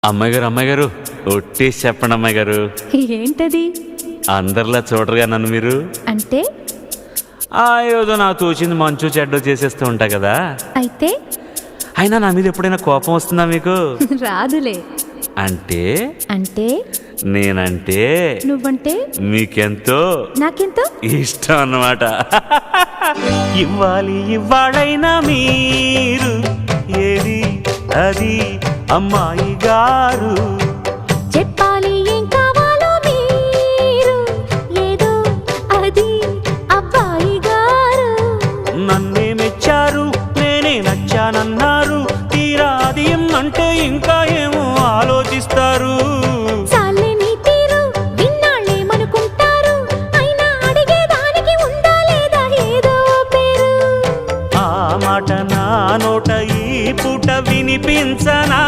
అమ్మాయి గారు ఒట్టేసి చెప్పండి అమ్మాయి గారు. ఏంటది? అందరిలా చూడరుగా నన్ను మీరు. అంటే ఏదో నాకు తోచింది మంచు చెడ్డో చేసేస్తూ ఉంటా కదా. అయితే అయినా నా మీద ఎప్పుడైనా కోపం వస్తుందా మీకు? రాదులే. అంటే అంటే నేనంటే నువ్వంటే మీకెంతో నాకెంతో ఇష్టం అన్నమాట. ఇవ్వాలైనా మీరు ఏది అది అమ్మాయి గారు, చెప్పాలి ఏం కావాలో మీరు ఏదో అది అబ్బాయి గారు. నన్నే మెచ్చారు నేనే నచ్చానన్నారు, తీరా అది అంటే ఇంకా ఏమో ఆలోచిస్తారు. చాలే నీ తీరు విన్నాళ్ళేమనుకుంటారు, అయినా అడిగేదానికి ఉందా లేదా ఏదో పేరు. ఆ మాట నా నోట ఈ పూట వినిపించనా?